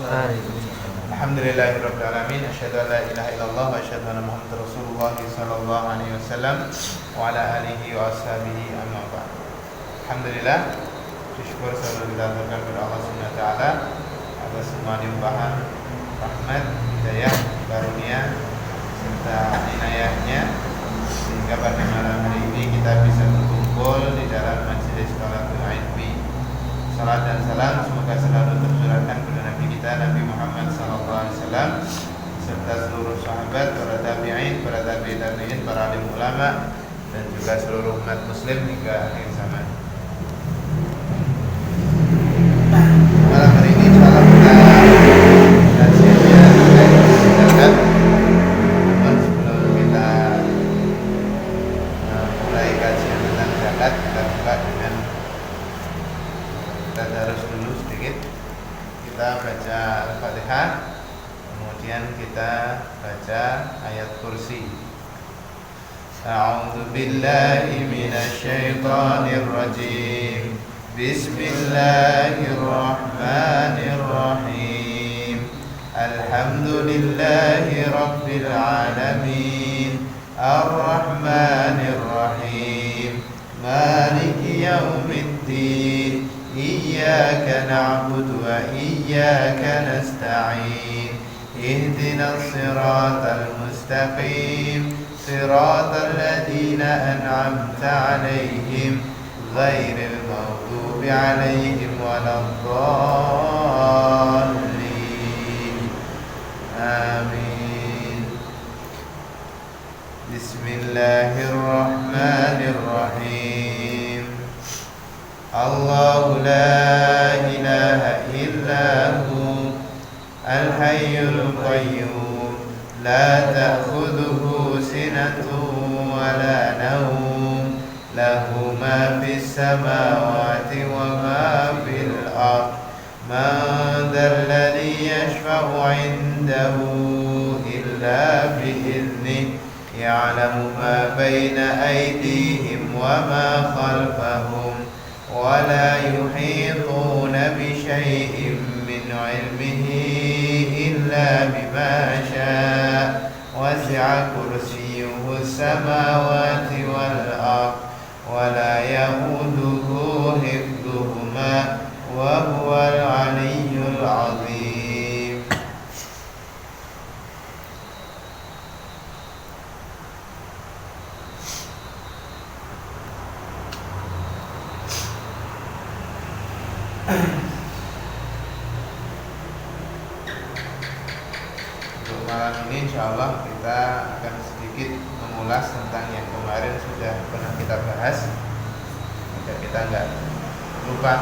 Alhamdulillahirabbil alamin, asyhadu an la ilaha illallah wa asyhadu anna Muhammadar Rasulullah sallallahu alaihi wasallam wa ala alihi wa ashabihi amma ba'd. Alhamdulillah, syukur selalu kita aturkan kepada Allah Subhanahu wa taala atas semua limpahan rahmat, hidayah, karunia serta inayahnya sehingga pada malam hari ini kita bisa berkumpul di dalam majelis Shalatul Ilmi. Salat dan salam semoga selalu tercurahkan kepada Nabi kita Nabi Muhammad SAW serta seluruh sahabat, para tabi'in, para tabi'in, para alim ulama dan juga seluruh umat muslim hingga akhir zaman. Malam hari ini insyaallah kita kajiannya zakat. Namun sebelum kita mulai kajian tentang zakat, kita buka dengan tadarus dulu sedikit. Kita baca Al-Fatihah, kemudian kita baca ayat kursi. A'udzu billahi minasy syaithanir rajim. Bismillahirrahmanirrahim. Alhamdulillahi rabbil alamin. Ar-Rahmanir Rahim. Maliki yaumiddin. Iyyaka na'budu wa iyyaka nasta'in. Ihdinas siratal mustaqim. Siratal ladzina an'amta 'alaihim ghairil maghdubi 'alaihim waladdallin. Amin. Bismillahirrahmanirrahim. Allahu la ilaha illahu al-hayyul qayyum la ta'khudhuhu sinatun wa la nawm lahu ma fis samawati wa ma fil ardh man dhal ladzi yashfa'u 'indahu illa bi'idhnihi ya'lamu ma bayna aydihim wa ma khalfahum wa la yuhituna bi syai'in min 'ilmihi illa bima syaa wasi'a kursiyyuhu as-samawati wal ardh wa la yahuduhu hifdhuhuma wa huwal 'aliyyul 'azim. Untuk malam ini insyaallah kita akan sedikit mengulas tentang yang kemarin sudah pernah kita bahas agar kita enggak lupa.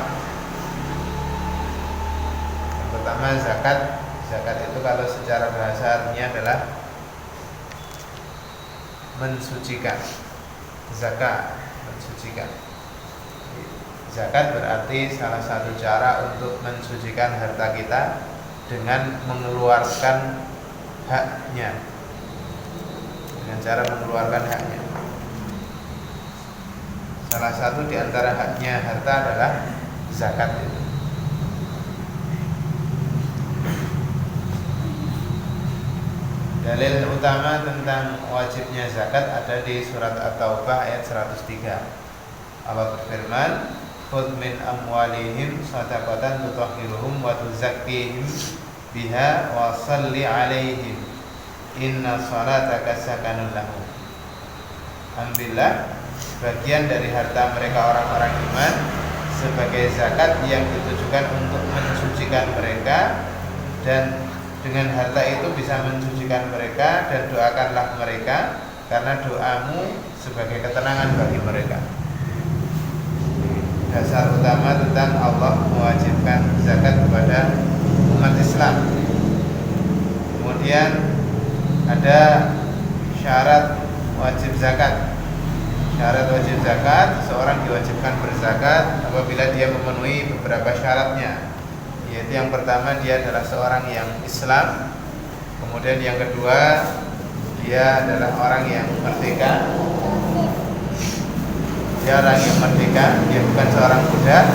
Yang pertama zakat. Zakat itu kalau secara bahasa artinya adalah mensucikan. Zakat, mensucikan. Zakat berarti salah satu cara untuk mensucikan harta kita dengan mengeluarkan haknya, dengan cara mengeluarkan haknya. Salah satu di antara haknya harta adalah zakat itu. Dalil utama tentang wajibnya zakat ada di surat At-Taubah ayat 103. Allah berfirman, "Khudh min amwalihim shadaqatan tutahhiruhum wa tuzakkihim biha wa shalli 'alaihim inna salataka sakanun lahum." Ambillah sebagian dari harta mereka orang-orang iman sebagai zakat yang ditujukan untuk mensucikan mereka, dan dengan harta itu bisa mensucikan mereka, dan doakanlah mereka karena doamu sebagai ketenangan bagi mereka. Dasar utama tentang Allah mewajibkan zakat kepada umat Islam. Kemudian ada syarat wajib zakat. Syarat wajib zakat, seorang diwajibkan berzakat apabila dia memenuhi beberapa syaratnya. Yaitu yang pertama, dia adalah seorang yang Islam. Kemudian yang kedua, dia adalah orang yang merdeka. Dia orang yang merdeka, dia bukan seorang budak.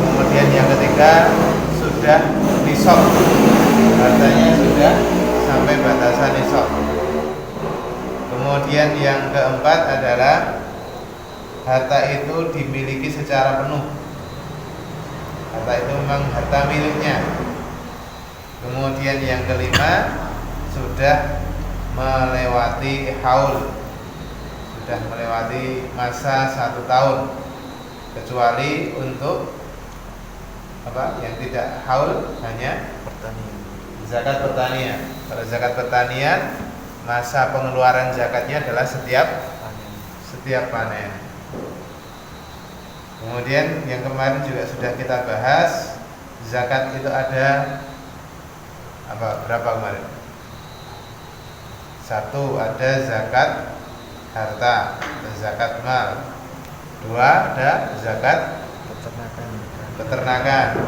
Kemudian yang ketiga, sudah nisab hartanya sudah sampai batasan nisab. Kemudian yang keempat adalah harta itu dimiliki secara penuh. Harta itu memang harta miliknya. Kemudian yang kelima, sudah melewati haul, sudah melewati masa 1 tahun, kecuali untuk yang tidak haul hanya pertanian. Zakat pertanian. Kalau zakat pertanian, masa pengeluaran zakatnya adalah setiap panen. Kemudian yang kemarin juga sudah kita bahas, zakat itu ada berapa kemarin? 1, ada zakat harta, ada zakat mal. 2, ada zakat peternakan.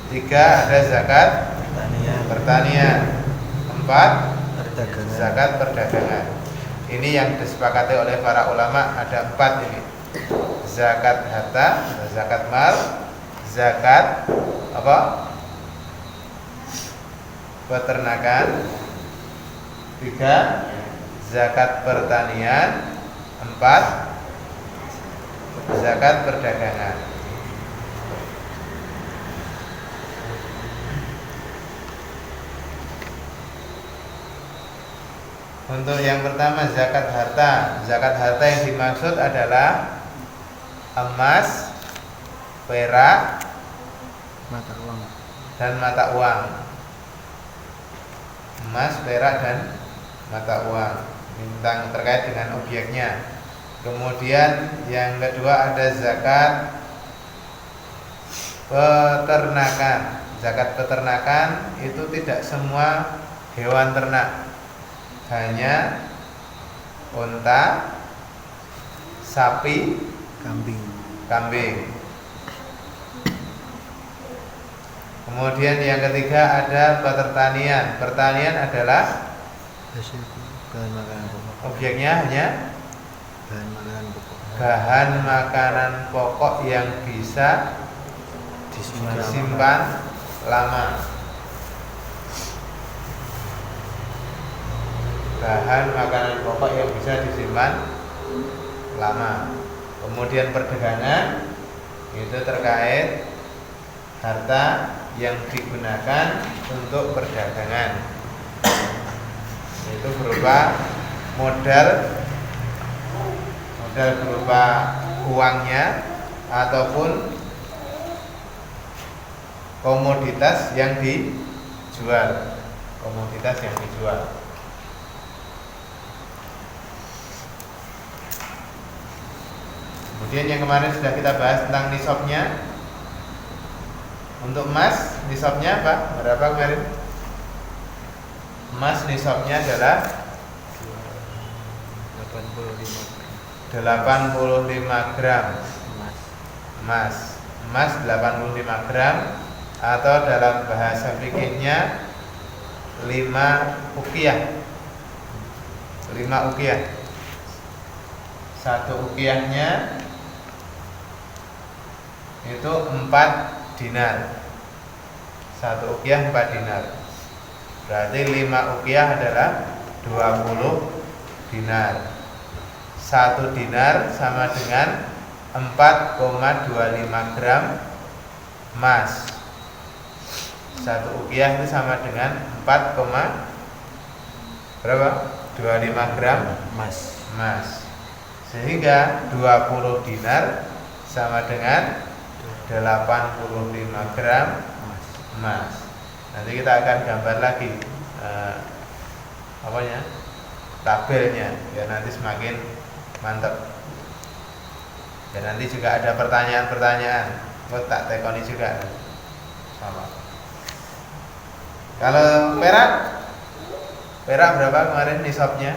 3, ada zakat pertanian. 4, zakat perdagangan. Ini yang disepakati oleh para ulama, ada 4 ini. Zakat harta, zakat mal, zakat peternakan. 3, zakat pertanian. 4, zakat perdagangan. Untuk yang pertama, zakat harta. Zakat harta yang dimaksud adalah emas, perak, mata uang dan mata uang. Emas, perak, dan mata uang, tentang terkait dengan objeknya. Kemudian yang kedua ada zakat peternakan. Zakat peternakan itu tidak semua hewan ternak, hanya unta, sapi, kambing. Kemudian yang ketiga ada pertanian. Pertanian adalah hasil bahan makanan pokok. Objeknya hanya bahan makanan pokok yang bisa disimpan lama. Bahan makanan pokok yang bisa disimpan lama. Kemudian perdagangan itu terkait harta yang digunakan untuk perdagangan. Itu berupa modal berupa uangnya ataupun komoditas yang dijual. Kemudian yang kemarin sudah kita bahas tentang nisabnya. Untuk emas, nisabnya apa? Berapa kemarin? Emas nisabnya adalah 85 gram. Emas 85 gram, atau dalam bahasa fikihnya 5 uqiyah. 5 uqiyah. 1 uqiyahnya itu 4 dinar. 1 uqiyah 4 dinar. Berarti 5 uqiyah adalah 20 dinar. 1 dinar sama dengan 4,25 gram emas. 1 uqiyah itu sama dengan 4,25 gram emas. Sehingga 20 dinar sama dengan 85 gram emas. Nanti kita akan gambar lagi tabelnya, biar nanti semakin mantap. Dan nanti juga ada pertanyaan-pertanyaan, tak tekoni juga sama. Kalau perak berapa kemarin nisabnya?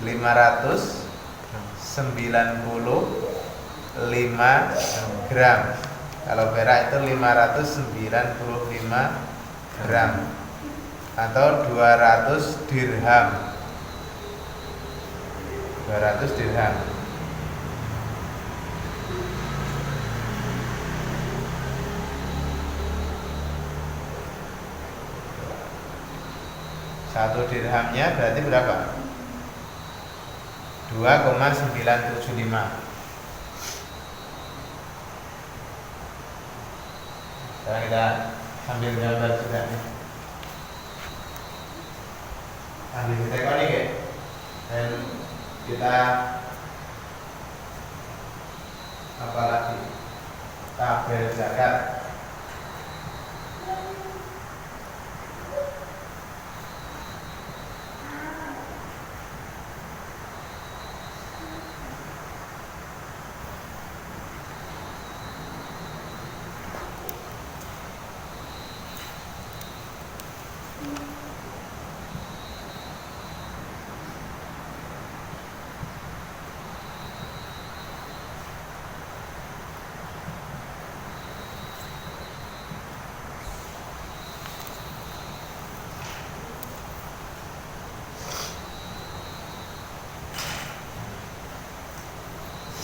595 gram. Kalau perak itu 595 gram atau 200 dirham. 200 dirham. 1 dirhamnya berarti berapa? 2,975. Sekarang kita ambil gambar juga nih. Ambil tekonik ya. Dan kita apa lagi? Tabel zakat.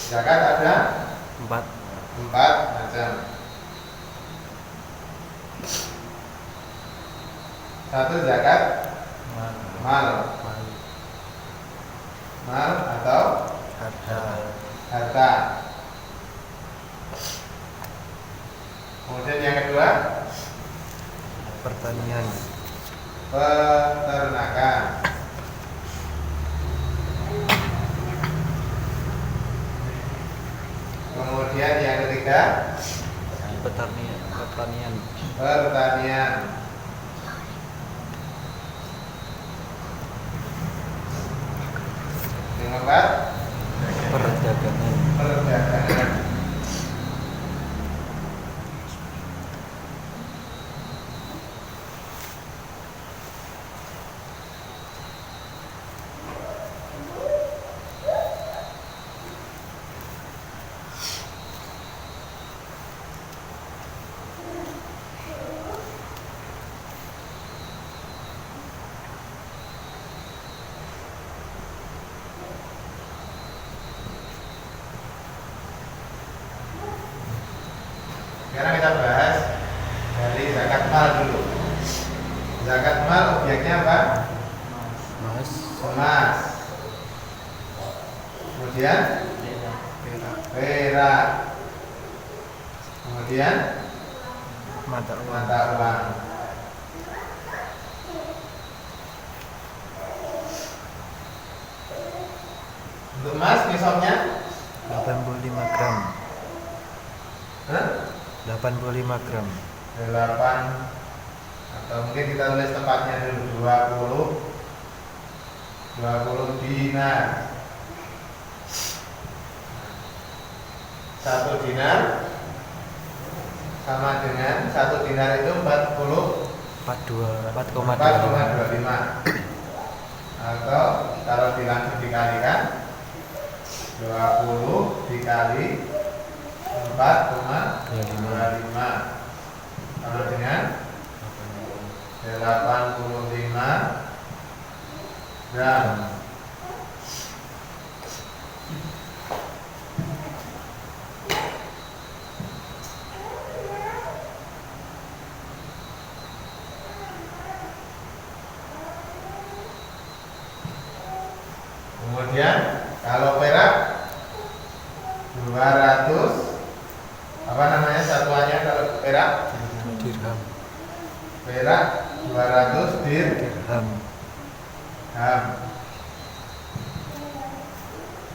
Zakat ada 4. 4 macam. 1 zakat mal atau harta. Kemudian yang kedua Pertanian. peternakan. Kemudian yang ketiga Pertanian. pertanian. Yang keempat perdagangan. Sekarang kita bahas dari zakat mal dulu. Zakat mal objeknya apa? Emas. Kemudian perak. Kemudian Mata uang. Untuk emas nisabnya 85 gram. 85 gram. 8 atau mungkin kita tulis tepatnya dulu 20 dinar. 1 dinar sama dengan 1 dinar itu 4,25 atau kalau langsung dikalikan 20 dikali 4,25 sama dengan 85 gram. Kemudian kalau perak 200 apa namanya satuannya kalau perak? Dirham. Perak 200 dirham.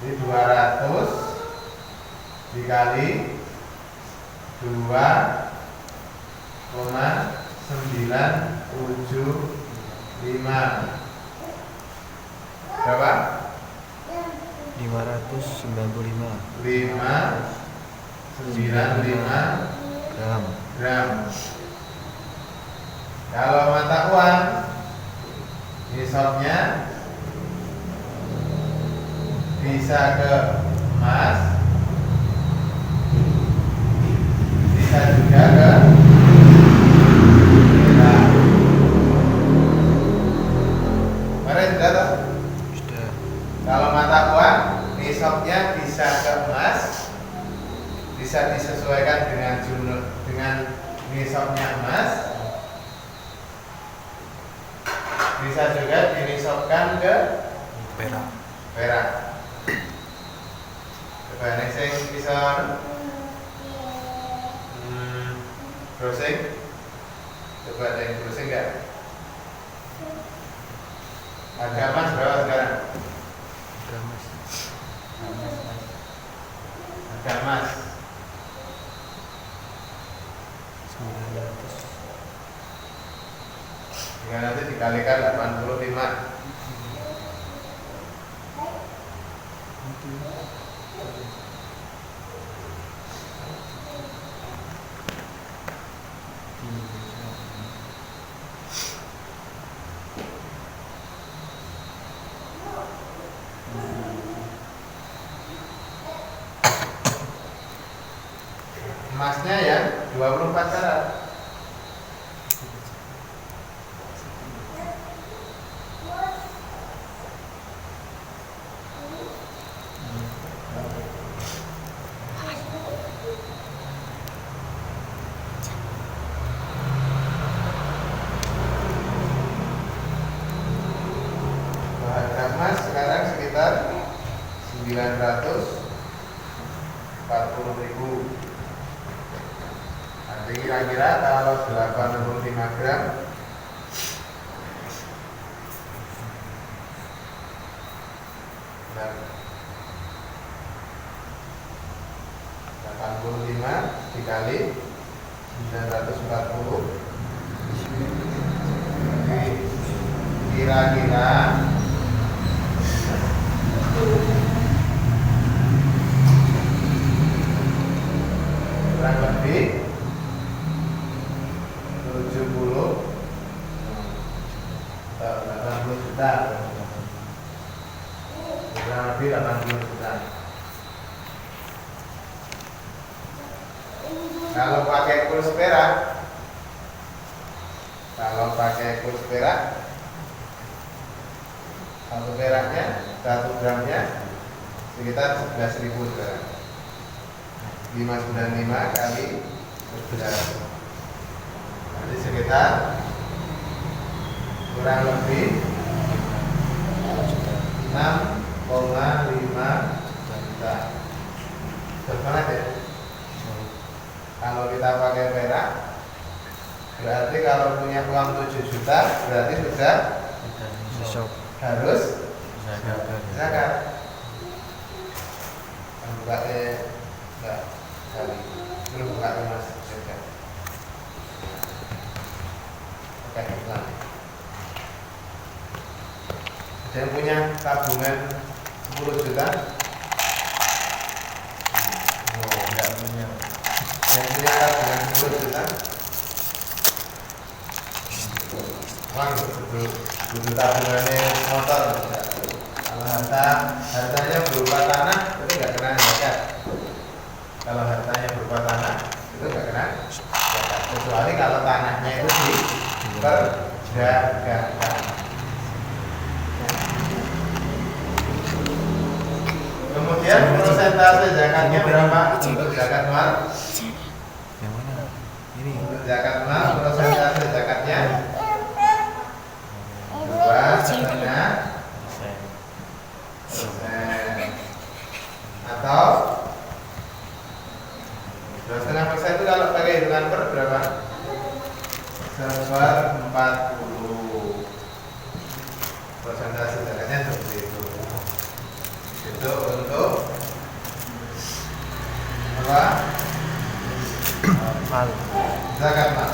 Jadi 200 dikali 2,975 berapa? 595 gram. Kalau mata uang nisabnya bisa ke emas, bisa juga ke perak. Kemarin sudah toh? Sudah. Kalau mata uang nisabnya bisa ke emas, bisa disesuaikan dengan nisabnya emas, bisa juga dinisabkan ke perak. perak. Coba nek sing bisa browsing. Coba ada yang browsing enggak? Harga emas berapa sekarang? Harga emas Harga emas 900. jika nanti dikalikan 85. Emasnya ya 24 karat. Harga emas sekarang sekitar 940.000. Nanti kira-kira kalau 85 gram nah, 85 dikali 940. Jadi kira-kira kurang lebih 70 atau 80 juta. Kurang lebih 80 juta. Kalau pakai kurs perak, satu peraknya, 1 gramnya sekitar 11.000 sekarang. 595 kali 11. Jadi sekitar kurang lebih 6,5 juta. Banget ya. Kalau kita pakai perak, berarti kalau punya uang 7 juta, berarti sudah harus zakat. Buka enggak kali. Belum buka emas zakat. Oke, Islam. Ada yang punya tabungan 10 juta? Oh, enggak punya. Yang punya tabungan 10 juta? Wah, butuh tabungannya motor. Kalau hartanya berupa tanah, itu nggak kena zakat. Kalau hartanya berupa tanah, itu nggak kena zakat. Kecuali kalau tanahnya itu diperdagangkan. Kemudian persentase zakatnya berapa untuk zakat mal? Yang mana? Ini. Untuk zakat mal persentase zakatnya 2,5%. Atau 2,5% itu kalau pakai hitungan per berapa? 1/40. Persentase zakatnya seperti itu. Itu untuk apa? Mal. Zakat mal.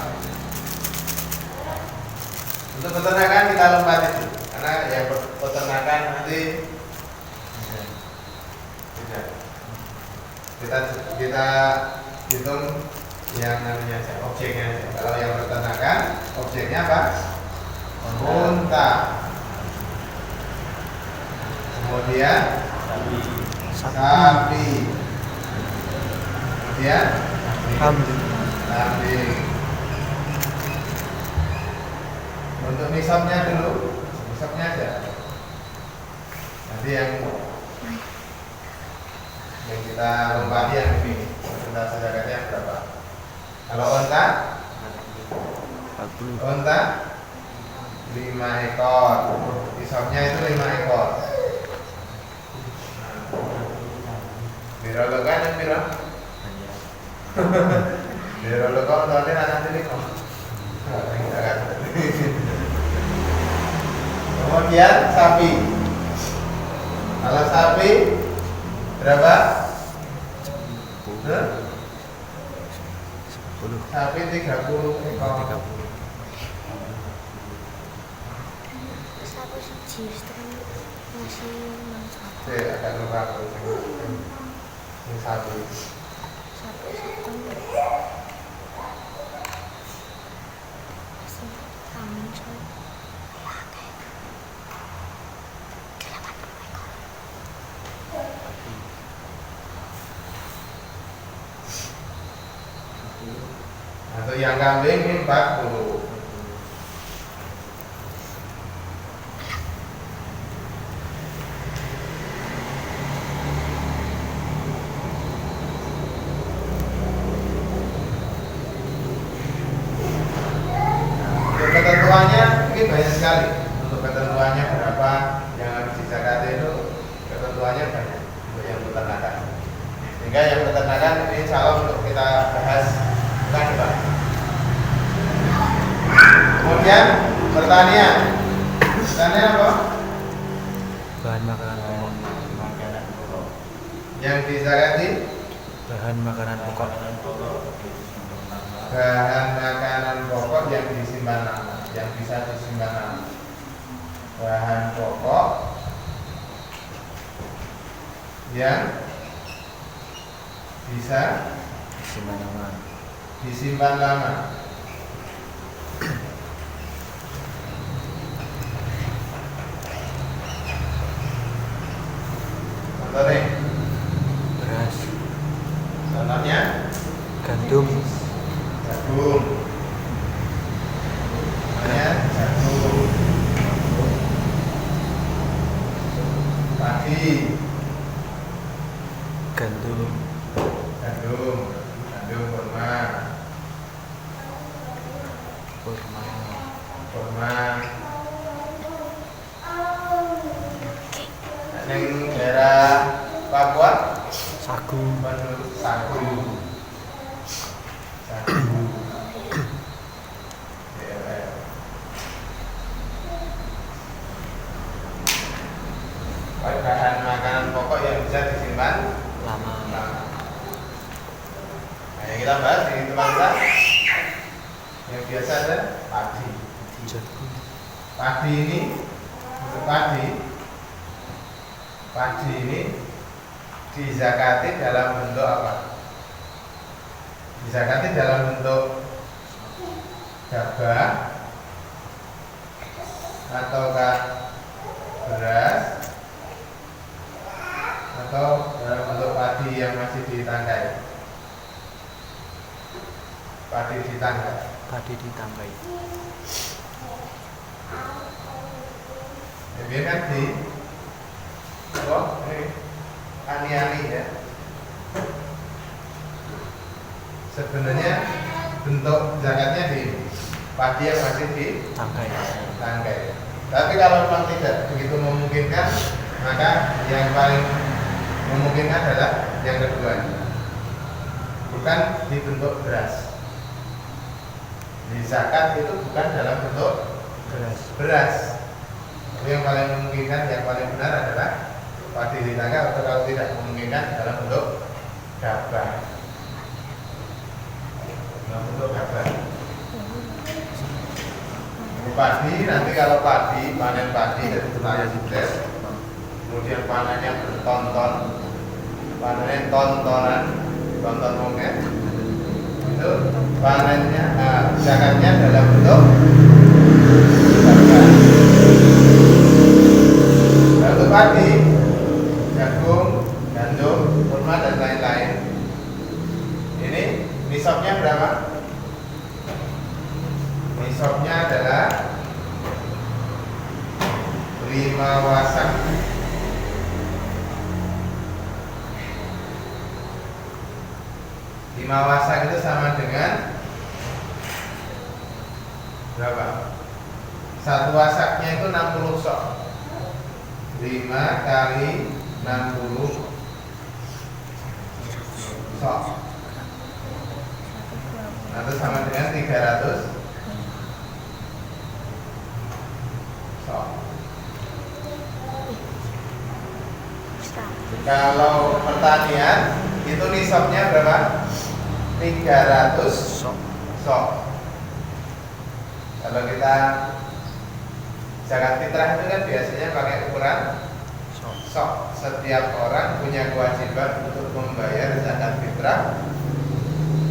Untuk peternakan kita lompat itu, karena yang peternakan nanti tidak. Kita hitung yang namanya aja, objeknya aja. Kalau yang peternakan, objeknya apa? Unta. Kemudian sapi. Kemudian kambing. Untuk nisabnya dulu, nisabnya aja. Nanti yang kita lompati yang ini, persentase zakatnya berapa? Kalau onta 40. Onta 5 ekor. Nisabnya itu 5 ekor. Biro lokan yang biro. Biro lokan tadi anak ini kok. Kemudian sapi. Kalau sapi berapa? 10. Sapi 30 ekor. 30. Sapi siji setengah masih mangsa. Agak lupa aku. Ini sapi. Sapi setengah masih aman soalnya. Atau yang kambing ini 40. Untuk ketentuannya mungkin banyak sekali. Untuk ketentuannya berapa yang harus dizakati itu ketentuannya banyak untuk yang peternakan. Sehingga yang peternakan ini insya Allah untuk kita bahas bukan depan. Kemudian pertanian. Pertanian apa? Bahan makanan pokok. Yang dizakati Bahan makanan pokok. bahan makanan pokok yang disimpan lama, yang bisa disimpan lama. Bahan pokok yang bisa Simpan nama. disimpan lama. Contohnya, Beras. contohnya Gandum. jagung. Contohnya jagung. Padi, Gandum. gandum, gandum kurma, Kurma. kurma. Neng daerah Papua, Sagu. sagu, sagu. Bahan makanan pokok yang bisa disimpan Lama. lama. Nah, yang kita bahas di tempat kita yang biasa ada padi. Jagung. Padi ini, untuk padi ini dizakati dalam bentuk apa? Dizakati dalam bentuk gabah ataukah beras atau dalam bentuk padi yang masih ditangkai? Padi ditangkai. Padi ditangkai. Ya, biar kan di ini ani-ani ya. Sebenarnya bentuk zakatnya di padi yang masih Tangkai. ditangkai. Tapi kalau memang tidak begitu memungkinkan, maka yang paling memungkinkan adalah yang kedua, bukan di bentuk beras. Di zakat itu bukan dalam bentuk beras. Tapi yang paling memungkinkan, yang paling benar adalah padi ditangkai, atau kalau tidak memungkinkan dalam bentuk gabah. Dalam bentuk gabah. Padi, nanti kalau padi, panen padi dari petani sukses, kemudian panennya bertonton, panennya tontonan, tonton mungkin itu panennya, zakatnya dalam bentuk gabah. Lalu padi, jagung, gandum, kurma dan lain-lain. Ini nisabnya berapa? Nisabnya adalah 5 wasak. 5 wasak itu sama dengan berapa? Satu wasaknya itu 60 sok. 5 kali 60 sok. Atau sama dengan 300 sok. Kalau pertanian itu nisabnya berapa? 300 sok. Kalau kita zakat fitrah itu kan biasanya pakai ukuran sok. Setiap orang punya kewajiban untuk membayar zakat fitrah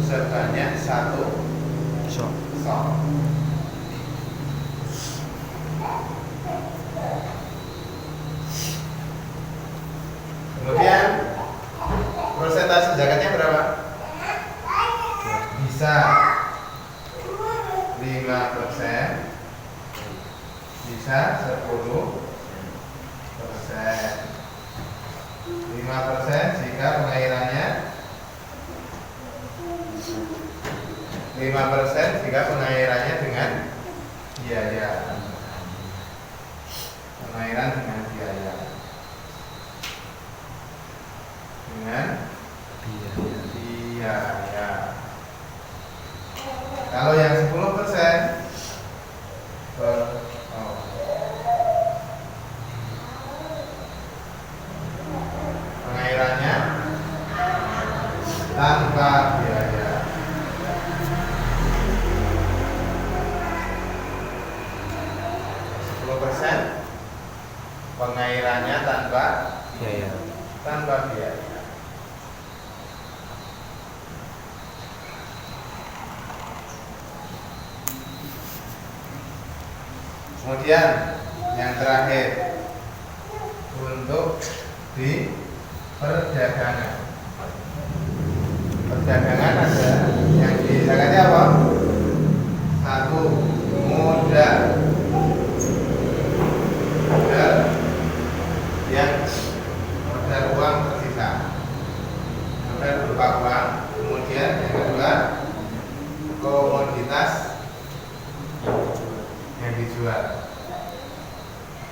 sebanyak 1 sok. Kemudian persentase zakatnya berapa? Bisa 5%, bisa 10%. 5% jika pengairannya 5% jika pengairannya dengan biaya. Pengairan dengan biaya. Dengan biaya. Kalau yang 10% pengairannya tanpa biaya. Pengairannya tanpa biaya. Kemudian yang terakhir untuk di perdagangan. Perdagangan ada yang zakatnya apa? 1 modal yang modal uang tersisa, modal berupa uang. Kemudian yang kedua komoditas yang dijual.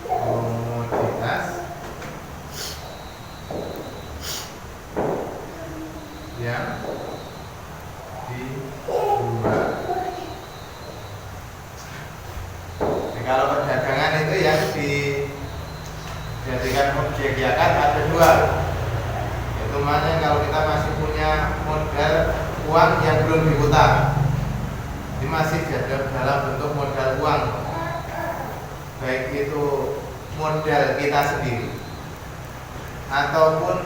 Komoditas yang dijual. Jadi kalau perdagangan itu yang dijadikan objek zakat ada 2. Itu mana kalau kita masih punya modal uang yang belum diputar. Ini masih dalam bentuk modal uang, baik itu modal kita sendiri ataupun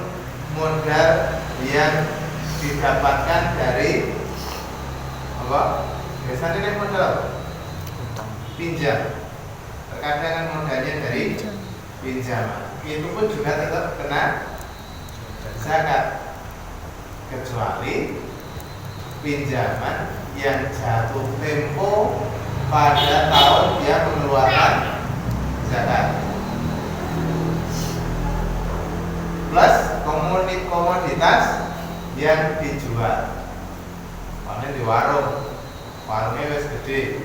modal yang didapatkan dari apa? Biasanya ini modal apa? Pinjam. Terkadang kan modalnya dari pinjaman. Itu pun juga tetap kena zakat, kecuali pinjaman yang jatuh tempo pada tahun dia mengeluarkan zakat, plus komoditas yang dijual. Paling di warungnya wis gede,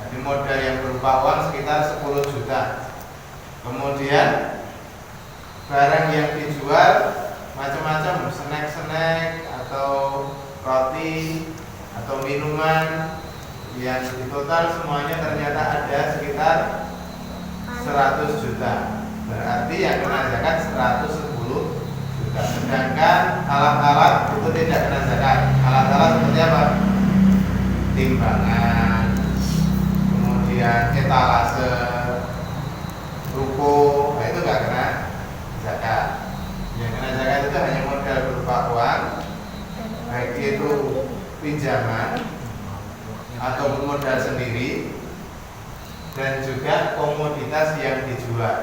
jadi modal yang berupa uang sekitar 10 juta. Kemudian barang yang dijual macam-macam, snack atau roti atau minuman, yang di total semuanya ternyata ada sekitar 100 juta. Berarti yang kena zakat 110 juta. Sedangkan alat-alat itu tidak kena zakat. Alat-alat seperti apa? Timbangan, kemudian etalase, ruko, nah itu nggak kena zakat. Yang kena zakat itu hanya modal berupa uang, baik itu pinjaman atau modal sendiri, dan juga komoditas yang dijual.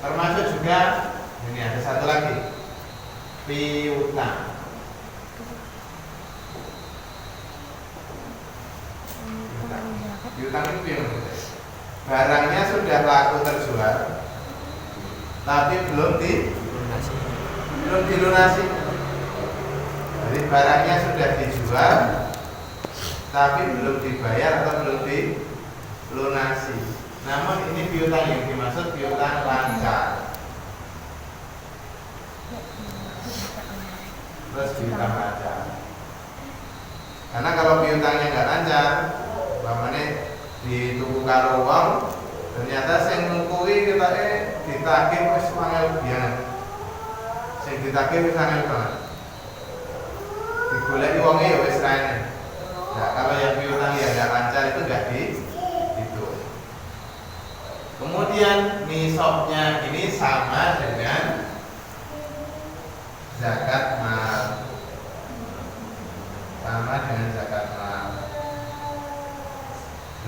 Termasuk juga ini ada satu lagi, piutang. Piutang itu yang barangnya sudah laku terjual, tapi belum dilunasi. Jadi barangnya sudah dijual, tapi belum dibayar atau belum dilunasi. Namun ini piutang yang dimaksud piutang lancar. Terus piutang lancar. Karena kalau piutangnya nggak lancar, umpamane di tuku karo wong, ternyata sing ngukui kita ditagih wis mangel biyen. Sing ditagih wis angel banget. Digoleki wonge ya wis ra enak. Nah, kalau yang piutang yang nggak lancar itu nggak dihitung. Kemudian nisabnya ini sama dengan zakat mal. Sama dengan zakat mal.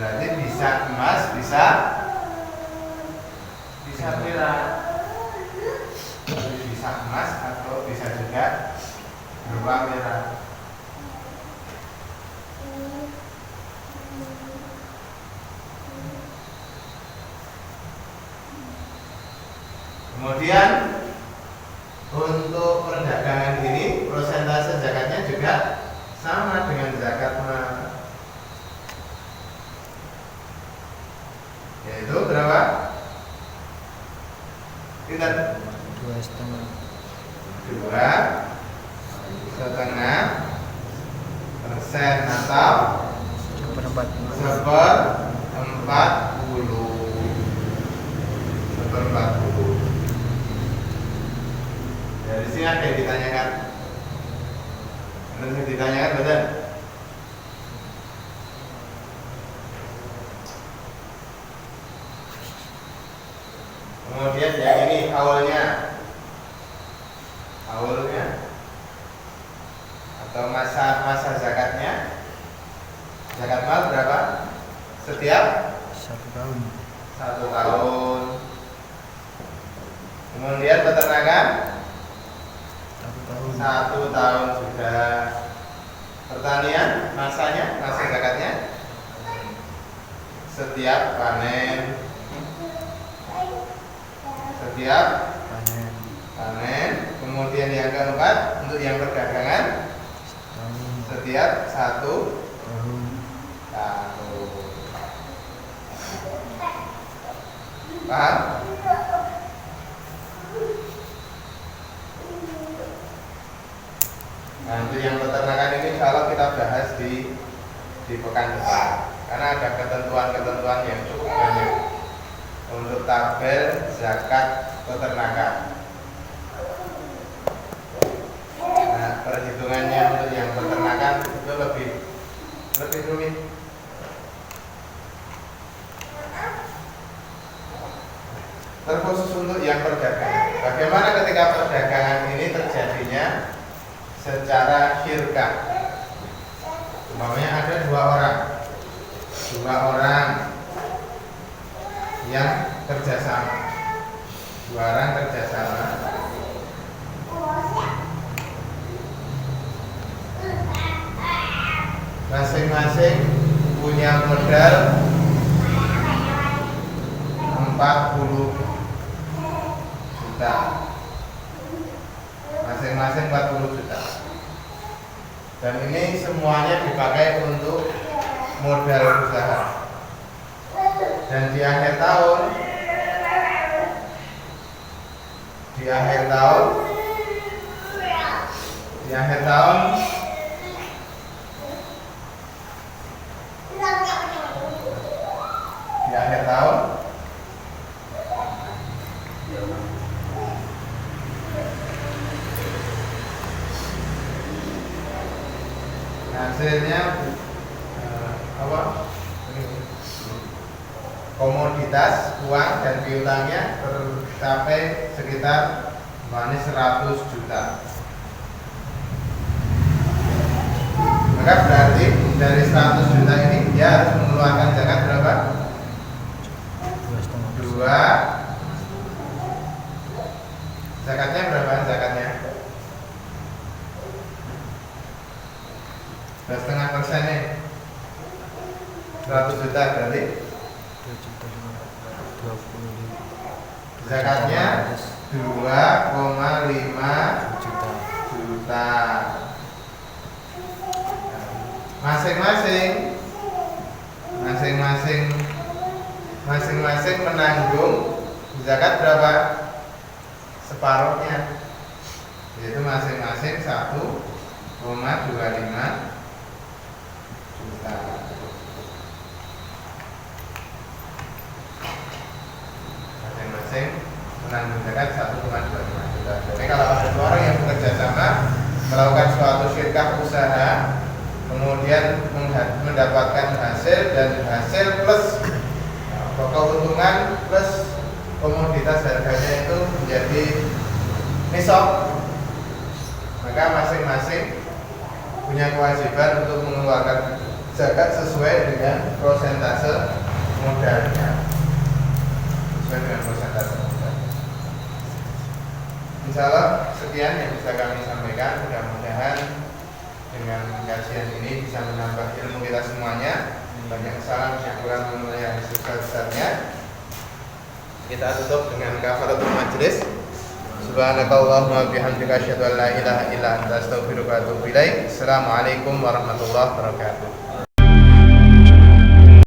Berarti bisa emas, bisa perak. Bisa emas atau bisa juga berupa perak. Kemudian untuk perdagangan ini persentase zakatnya juga sama dengan zakat mal, yaitu berapa? Kita 2,5% atau 1/40. Dari sini ada yang ditanyakan. Ada yang ditanyakan betul? Kemudian yang ini awalnya atau masa zakatnya, zakat mal berapa? Setiap 1 tahun. 1 tahun. Kemudian peternakan 1 tahun. 1 tahun juga. Pertanian masa zakatnya setiap panen. Setiap panen. Kemudian yang keempat untuk yang perdagangan setiap 1 tahun. Paham? Nah, untuk yang peternakan ini kalau kita bahas di pekan depan, karena ada ketentuan-ketentuan yang cukup banyak untuk tabel zakat peternakan. Nah, perhitungannya untuk yang peternakan itu lebih rumit. Terkhusus untuk yang perdagangan. Bagaimana ketika perdagangan ini terjadinya secara syirkah? Umpamanya ada dua orang yang kerjasama. Masing-masing punya modal 40 juta. Masing-masing 40 juta. Dan ini semuanya dipakai untuk modal usaha. Dan di akhir tahun hasilnya komoditas uang dan piutangnya tercapai sekitar 100 juta. Maka berarti dari 100 juta ini dia harus mengeluarkan zakat berapa? 2. Zakatnya berapa? Zakatnya 2,5% nih. 100 juta berarti 2.525. zakatnya 2,5 juta. masing-masing menanggung zakat berapa? Separuhnya, yaitu masing-masing 1,25 juta. Masing-masing menanggung zakat 1,25 juta. Jadi kalau ada dua orang yang bekerja sama melakukan suatu syirkah usaha, kemudian mendapatkan hasil, dan hasil plus keuntungan plus komoditas harganya itu menjadi nisab, maka masing-masing punya kewajiban untuk mengeluarkan zakat sesuai dengan prosentase modalnya. Insya Allah sekian yang bisa kami sampaikan. Mudah-mudahan dengan kajian ini bisa menambah ilmu kita semuanya. Banyak kesalahan yang kurang yang sebesar-besarnya. Kita tutup dengan kafaratul majlis. Subhanakallahumma bihamdika asyhadu an la ilaha illa anta astaghfiruka wa atubu ilaik. Assalamualaikum warahmatullahi wabarakatuh.